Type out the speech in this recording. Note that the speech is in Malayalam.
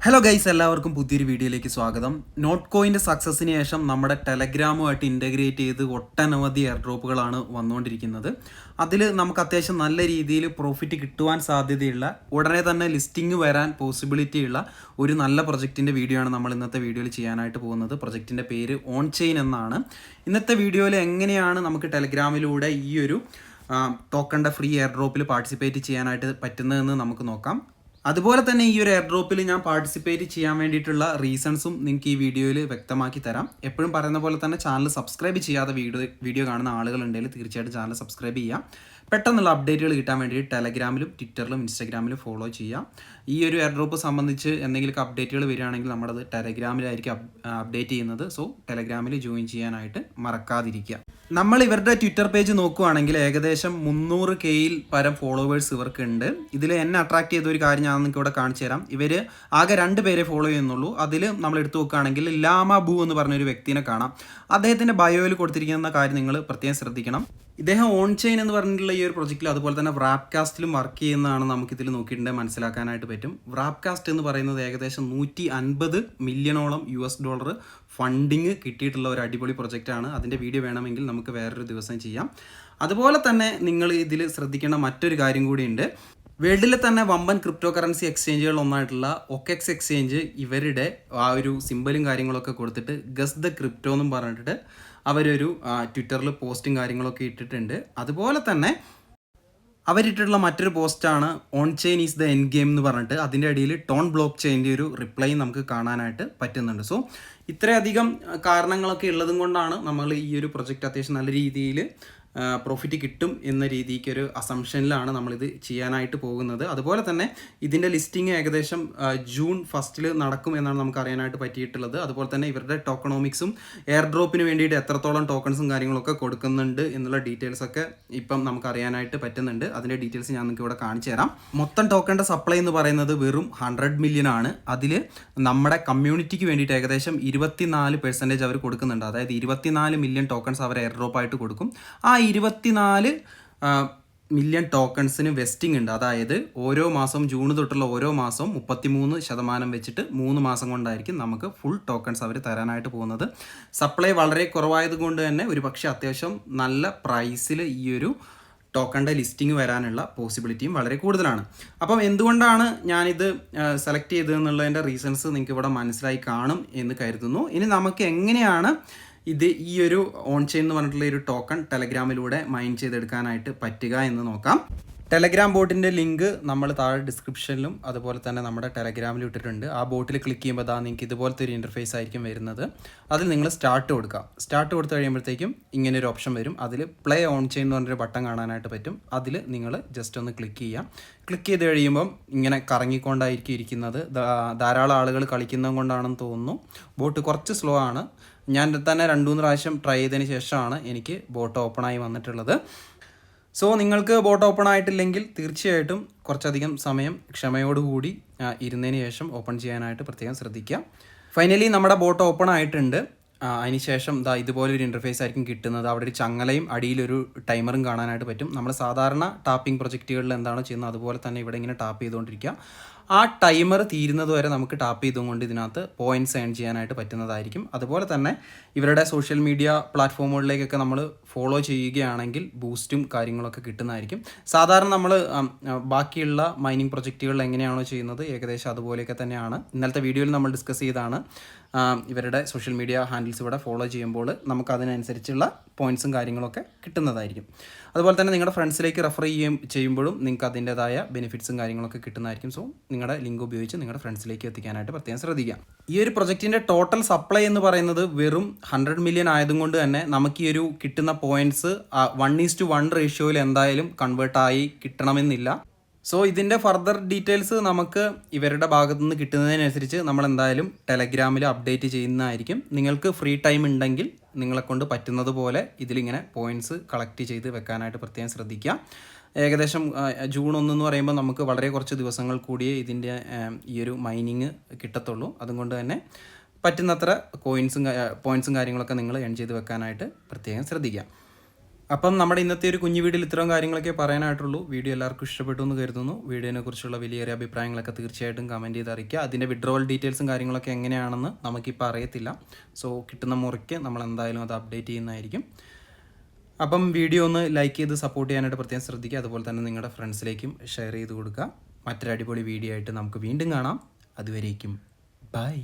ഹലോ ഗൈസ്, എല്ലാവർക്കും പുതിയൊരു വീഡിയോയിലേക്ക് സ്വാഗതം. നോട്ട് കോയിൻ്റെ സക്സസ്സിന് ശേഷം നമ്മുടെ ടെലഗ്രാമുമായിട്ട് ഇൻ്റഗ്രേറ്റ് ചെയ്ത് ഒട്ടനവധി എയർ ഡ്രോപ്പുകളാണ് വന്നുകൊണ്ടിരിക്കുന്നത്. അതിൽ നമുക്ക് അത്യാവശ്യം നല്ല രീതിയിൽ പ്രോഫിറ്റ് കിട്ടുവാൻ സാധ്യതയുള്ള, ഉടനെ തന്നെ ലിസ്റ്റിംഗ് വരാൻ പോസിബിലിറ്റി ഉള്ള ഒരു നല്ല പ്രൊജക്റ്റിൻ്റെ വീഡിയോ ആണ് നമ്മൾ ഇന്നത്തെ വീഡിയോയിൽ ചെയ്യാനായിട്ട് പോകുന്നത്. പ്രൊജക്റ്റിൻ്റെ പേര് ഓൺ ചെയിൻ എന്നാണ്. ഇന്നത്തെ വീഡിയോയിൽ എങ്ങനെയാണ് നമുക്ക് ടെലഗ്രാമിലൂടെ ഈ ഒരു ടോക്കണിൻ്റെ ഫ്രീ എയർ ഡ്രോപ്പിൽ പാർട്ടിസിപ്പേറ്റ് ചെയ്യാനായിട്ട് പറ്റുന്നതെന്ന് നമുക്ക് നോക്കാം. അതുപോലെ തന്നെ ഈ ഒരു എയർ ഡ്രോപ്പിൽ ഞാൻ പാർട്ടിസിപ്പേറ്റ് ചെയ്യാൻ വേണ്ടിയിട്ടുള്ള റീസൺസും നിങ്ങൾക്ക് ഈ വീഡിയോയിൽ വ്യക്തമാക്കി തരാം. എപ്പോഴും പറയുന്ന പോലെ തന്നെ ചാനൽ സബ്സ്ക്രൈബ് ചെയ്യാതെ വീഡിയോ കാണുന്ന ആളുകളുണ്ടെങ്കിൽ തീർച്ചയായിട്ടും ചാനൽ സബ്സ്ക്രൈബ് ചെയ്യാം. പെട്ടെന്നുള്ള അപ്ഡേറ്റുകൾ കിട്ടാൻ വേണ്ടി ടെലഗ്രാമിലും ട്വിറ്ററിലും ഇൻസ്റ്റാഗ്രാമിലും ഫോളോ ചെയ്യാം. ഈ ഒരു എയർ ഡ്രോപ്പ് സംബന്ധിച്ച് എന്തെങ്കിലും അപ്ഡേറ്റുകൾ വരികയാണെങ്കിൽ നമ്മളത് ടെലഗ്രാമിലായിരിക്കും അപ്ഡേറ്റ് ചെയ്യുന്നത്. സോ ടെലഗ്രാമിൽ ജോയിൻ ചെയ്യാനായിട്ട് മറക്കാതിരിക്കുക. നമ്മൾ ഇവരുടെ ട്വിറ്റർ പേജ് നോക്കുകയാണെങ്കിൽ ഏകദേശം 300Kയിൽ പരം ഫോളോവേഴ്സ് ഇവർക്കുണ്ട്. ഇതിൽ എന്നെ അട്രാക്ട് ചെയ്ത ഒരു കാര്യം ഞാൻ നിങ്ങൾക്ക് ഇവിടെ കാണിച്ചു തരാം. ഇവർ ആകെ 2 പേരെ ഫോളോ ചെയ്യുന്നുള്ളൂ. അതിൽ നമ്മൾ എടുത്തു നോക്കുകയാണെങ്കിൽ ലാമ ബു എന്ന് പറഞ്ഞൊരു വ്യക്തിനെ കാണാം. അദ്ദേഹത്തിൻ്റെ ബയോയിൽ കൊടുത്തിരിക്കുന്ന കാര്യം നിങ്ങൾ പ്രത്യേകം ശ്രദ്ധിക്കണം. ഇദ്ദേഹം ഓൺ ചെയിൻ എന്ന് പറഞ്ഞിട്ടുള്ള ഈ ഒരു പ്രൊജക്റ്റിൽ അതുപോലെ തന്നെ വ്രാപ്കാസ്റ്റിലും വർക്ക് ചെയ്യുന്നതാണ് നമുക്കിതിൽ നോക്കിയിട്ടുണ്ടെങ്കിൽ മനസ്സിലാക്കാനായിട്ട് പറ്റും. വ്രാപ്കാസ്റ്റ് എന്ന് പറയുന്നത് ഏകദേശം 150 മില്യണോളം $US ഫണ്ടിങ് കിട്ടിയിട്ടുള്ള ഒരു അടിപൊളി പ്രൊജക്റ്റാണ്. അതിൻ്റെ വീഡിയോ വേണമെങ്കിൽ നമുക്ക് വേറൊരു ദിവസം ചെയ്യാം. അതുപോലെ തന്നെ നിങ്ങൾ ഇതിൽ ശ്രദ്ധിക്കേണ്ട മറ്റൊരു കാര്യം കൂടിയുണ്ട്. വേൾഡിലെ തന്നെ വമ്പൻ ക്രിപ്റ്റോ കറൻസി എക്സ്ചേഞ്ചുകൾ ഒന്നായിട്ടുള്ള OKX എക്സ്ചേഞ്ച് ഇവരുടെ ആ ഒരു സിമ്പലും കാര്യങ്ങളൊക്കെ കൊടുത്തിട്ട് ഗസ് ദ ക്രിപ്റ്റോ എന്നും പറഞ്ഞിട്ട് അവരൊരു ട്വിറ്ററിൽ പോസ്റ്റും കാര്യങ്ങളൊക്കെ ഇട്ടിട്ടുണ്ട്. അതുപോലെ തന്നെ അവരിട്ടിട്ടുള്ള മറ്റൊരു പോസ്റ്റാണ് on chain is the end game എന്ന് പറഞ്ഞിട്ട്. അതിൻ്റെ ഇടയിൽ ടോൺ ബ്ലോക്ക് ചെയിൻ്റെ ഒരു റിപ്ലൈ നമുക്ക് കാണാനായിട്ട് പറ്റുന്നുണ്ട്. സോ ഇത്രയധികം കാരണങ്ങളൊക്കെ ഉള്ളതും കൊണ്ടാണ് നമ്മൾ ഈ ഒരു പ്രൊജക്റ്റ് അത്യാവശ്യം നല്ല രീതിയിൽ പ്രോഫിറ്റ് കിട്ടും എന്ന രീതിക്കൊരു അസംഷനിലാണ് നമ്മളിത് ചെയ്യാനായിട്ട് പോകുന്നത്. അതുപോലെ തന്നെ ഇതിൻ്റെ ലിസ്റ്റിംഗ് ഏകദേശം ജൂൺ 1 നടക്കും എന്നാണ് നമുക്ക് അറിയാനായിട്ട് പറ്റിയിട്ടുള്ളത്. അതുപോലെ തന്നെ ഇവരുടെ ടോക്കണോമിക്സും എയർ ഡ്രോപ്പിന് വേണ്ടിയിട്ട് എത്രത്തോളം ടോക്കൺസും കാര്യങ്ങളൊക്കെ കൊടുക്കുന്നുണ്ട് എന്നുള്ള ഡീറ്റെയിൽസൊക്കെ ഇപ്പം നമുക്ക് അറിയാനായിട്ട് പറ്റുന്നുണ്ട്. അതിൻ്റെ ഡീറ്റെയിൽസ് ഞാൻ നിങ്ങൾക്ക് ഇവിടെ കാണിച്ചു തരാം. മൊത്തം ടോക്കണിൻ്റെ സപ്ലൈ എന്ന് പറയുന്നത് വെറും 100 മില്യൺ ആണ്. അതിൽ നമ്മുടെ കമ്മ്യൂണിറ്റിക്ക് വേണ്ടിയിട്ട് ഏകദേശം 24% അവർ കൊടുക്കുന്നുണ്ട്. അതായത് 24 മില്യൺ ടോക്കൺസ് അവർ എയർ ഡ്രോപ്പായിട്ട് കൊടുക്കും. ആ 24 മില്യൺ ടോക്കൺസിന് വെസ്റ്റിംഗ് ഉണ്ട്. അതായത് ഓരോ മാസം ജൂൺ തൊട്ടുള്ള ഓരോ മാസവും 33% വെച്ചിട്ട് 3 മാസം കൊണ്ടായിരിക്കും നമുക്ക് ഫുൾ ടോക്കൺസ് അവർ തരാനായിട്ട് പോകുന്നത്. സപ്ലൈ വളരെ കുറവായത് കൊണ്ട് തന്നെ ഒരു പക്ഷേ അത്യാവശ്യം നല്ല പ്രൈസിൽ ഈ ഒരു ടോക്കണിൻ്റെ ലിസ്റ്റിംഗ് വരാനുള്ള പോസിബിലിറ്റിയും വളരെ കൂടുതലാണ്. അപ്പം എന്തുകൊണ്ടാണ് ഞാനിത് സെലക്ട് ചെയ്തതെന്നുള്ളതിൻ്റെ റീസൺസ് നിങ്ങൾക്ക് ഇവിടെ മനസ്സിലായി കാണും എന്ന് കരുതുന്നു. ഇനി നമുക്ക് എങ്ങനെയാണ് ഈ ഒരു ഓൺ ചെയിൻ എന്ന് പറഞ്ഞിട്ടുള്ള ഒരു ടോക്കൺ ടെലഗ്രാമിലൂടെ മൈൻ ചെയ്തെടുക്കാനായിട്ട് പറ്റുക എന്ന് നോക്കാം. ടെലഗ്രാം ബോട്ടിൻ്റെ ലിങ്ക് നമ്മൾ താഴെ ഡിസ്ക്രിപ്ഷനിലും അതുപോലെ തന്നെ നമ്മുടെ ടെലഗ്രാമിലും ഇട്ടിട്ടുണ്ട്. ആ ബോട്ടിൽ ക്ലിക്ക് ചെയ്യുമ്പോൾ നിങ്ങൾക്ക് ഇതുപോലത്തെ ഒരു ഇൻ്റർഫേസ് ആയിരിക്കും വരുന്നത്. അതിൽ നിങ്ങൾ സ്റ്റാർട്ട് കൊടുക്കുക. സ്റ്റാർട്ട് കൊടുത്തു കഴിയുമ്പോഴത്തേക്കും ഇങ്ങനെ ഒരു ഓപ്ഷൻ വരും. അതിൽ പ്ലേ ഓൺ ചെയിൻ എന്ന് പറഞ്ഞൊരു ബട്ടൺ കാണാനായിട്ട് പറ്റും. അതിൽ നിങ്ങൾ ജസ്റ്റ് ഒന്ന് ക്ലിക്ക് ചെയ്യാം. ക്ലിക്ക് ചെയ്ത് കഴിയുമ്പം ഇങ്ങനെ കറങ്ങിക്കൊണ്ടായിരിക്കും ഇരിക്കുന്നത്. ധാരാളം ആളുകൾ കളിക്കുന്നത് കൊണ്ടാണെന്ന് തോന്നുന്നു. ബോട്ട് കുറച്ച് സ്ലോ ആണ്. ഞാൻ തന്നെ 2-3 പ്രാവശ്യം ട്രൈ ചെയ്തതിന് ശേഷമാണ് എനിക്ക് ബോട്ട് ഓപ്പണായി വന്നിട്ടുള്ളത്. സോ നിങ്ങൾക്ക് ബോട്ട് ഓപ്പൺ ആയിട്ടില്ലെങ്കിൽ തീർച്ചയായിട്ടും കുറച്ചധികം സമയം ക്ഷമയോടുകൂടി ഇരുന്നതിന് ശേഷം ഓപ്പൺ ചെയ്യാനായിട്ട് പ്രത്യേകം ശ്രദ്ധിക്കുക. ഫൈനലി നമ്മുടെ ബോട്ട് ഓപ്പൺ ആയിട്ടുണ്ട്. അതിനുശേഷം ഇതുപോലെ ഒരു ഇൻ്റർഫേസ് ആയിരിക്കും കിട്ടുന്നത്. അവിടെ ഒരു ചങ്ങലയും അടിയിലൊരു ടൈമറും കാണാനായിട്ട് പറ്റും. നമ്മൾ സാധാരണ ടാപ്പിംഗ് പ്രൊജക്റ്റുകളിൽ എന്താണോ ചെയ്യുന്നത് അതുപോലെ തന്നെ ഇവിടെ ഇങ്ങനെ ടാപ്പ് ചെയ്തുകൊണ്ടിരിക്കുക. ആ ടൈമർ തീരുന്നത് വരെ നമുക്ക് ടാപ്പ് ചെയ്തുകൊണ്ട് ഇതിനകത്ത് പോയിൻറ്റ്സ് ഏൺ ചെയ്യാനായിട്ട് പറ്റുന്നതായിരിക്കും. അതുപോലെ തന്നെ ഇവരുടെ സോഷ്യൽ മീഡിയ പ്ലാറ്റ്ഫോമുകളിലേക്കൊക്കെ നമ്മൾ ഫോളോ ചെയ്യുകയാണെങ്കിൽ ബൂസ്റ്റും കാര്യങ്ങളൊക്കെ കിട്ടുന്നതായിരിക്കും. സാധാരണ നമ്മൾ ബാക്കിയുള്ള മൈനിങ് പ്രൊജക്റ്റുകളിൽ എങ്ങനെയാണോ ചെയ്യുന്നത് ഏകദേശം അതുപോലെയൊക്കെ തന്നെയാണ്. ഇന്നലത്തെ വീഡിയോയിൽ നമ്മൾ ഡിസ്കസ് ചെയ്താണ് ഇവരുടെ സോഷ്യൽ മീഡിയ ഹാൻഡിൽസ് ഇവിടെ ഫോളോ ചെയ്യുമ്പോൾ നമുക്ക് അതിനനുസരിച്ചുള്ള പോയിൻറ്റ്സും കാര്യങ്ങളൊക്കെ കിട്ടുന്നതായിരിക്കും. അതുപോലെ തന്നെ നിങ്ങളുടെ ഫ്രണ്ട്സിലേക്ക് റെഫർ ചെയ്യുമ്പോഴും നിങ്ങൾക്ക് അതിൻ്റെതായ ബെനിഫിറ്റ്സും കാര്യങ്ങളൊക്കെ കിട്ടുന്നതായിരിക്കും. സോ നിങ്ങളുടെ ലിങ്ക് ഉപയോഗിച്ച് നിങ്ങളുടെ ഫ്രണ്ട്സിലേക്ക് എത്തിക്കാനായിട്ട് പ്രത്യേകം ശ്രദ്ധിക്കുക. ഈ ഒരു പ്രൊജക്റ്റിൻ്റെ ടോട്ടൽ സപ്ലൈ എന്ന് പറയുന്നത് വെറും 100 മില്യൺ ആയതുകൊണ്ട് തന്നെ നമുക്ക് ഈ ഒരു കിട്ടുന്ന പോയിൻറ്റ്സ് 1:1 റേഷ്യോയിൽ എന്തായാലും കൺവേർട്ടായി കിട്ടണമെന്നില്ല. സോ ഇതിൻ്റെ ഫർദർ ഡീറ്റെയിൽസ് നമുക്ക് ഇവരുടെ ഭാഗത്തു നിന്ന് കിട്ടുന്നതിനനുസരിച്ച് നമ്മൾ എന്തായാലും ടെലഗ്രാമിൽ അപ്ഡേറ്റ് ചെയ്യുന്നതായിരിക്കും. നിങ്ങൾക്ക് ഫ്രീ ടൈം ഉണ്ടെങ്കിൽ നിങ്ങളെക്കൊണ്ട് പറ്റുന്നത് പോലെ ഇതിലിങ്ങനെ പോയിൻറ്റ്സ് കളക്ട് ചെയ്ത് വെക്കാനായിട്ട് പ്രത്യേകം ശ്രദ്ധിക്കുക. ഏകദേശം ജൂൺ 1 എന്ന് പറയുമ്പോൾ നമുക്ക് വളരെ കുറച്ച് ദിവസങ്ങൾ കൂടിയേ ഇതിൻ്റെ ഈ ഒരു മൈനിങ് കിട്ടത്തുള്ളൂ. അതുകൊണ്ട് തന്നെ പറ്റുന്നത്ര പോയിൻറ്റ്സും കാര്യങ്ങളൊക്കെ നിങ്ങൾ ഏൺ ചെയ്ത് വെക്കാനായിട്ട് പ്രത്യേകം ശ്രദ്ധിക്കുക. അപ്പം നമ്മുടെ ഇന്നത്തെ ഒരു കുഞ്ഞു വീഡിയോയിൽ ഇത്തരം കാര്യങ്ങളൊക്കെ പറയാനായിട്ടുള്ളൂ. വീഡിയോ എല്ലാവർക്കും ഇഷ്ടപ്പെട്ടു എന്ന് കരുതുന്നു. വീഡിയോനെ കുറിച്ചുള്ള വലിയേറിയ അഭിപ്രായങ്ങളൊക്കെ തീർച്ചയായിട്ടും കമൻറ്റ് ചെയ്ത് അറിയിക്കുക. അതിൻ്റെ വിഡ്രോവൽ ഡീറ്റെയിൽസും കാര്യങ്ങളൊക്കെ എങ്ങനെയാണെന്ന് നമുക്കിപ്പോൾ അറിയത്തില്ല. സോ കിട്ടുന്ന മുറയ്ക്ക് നമ്മൾ എന്തായാലും അത് അപ്ഡേറ്റ് ചെയ്യുന്നതായിരിക്കും. അപ്പം വീഡിയോ ഒന്ന് ലൈക്ക് ചെയ്ത് സപ്പോർട്ട് ചെയ്യാനായിട്ട് പ്രത്യേകം ശ്രദ്ധിക്കുക. അതുപോലെ തന്നെ നിങ്ങളുടെ ഫ്രണ്ട്സിലേക്കും ഷെയർ ചെയ്ത് കൊടുക്കുക. മറ്റൊരു അടിപൊളി വീഡിയോ ആയിട്ട് നമുക്ക് വീണ്ടും കാണാം. അതുവരേക്കും ബൈ.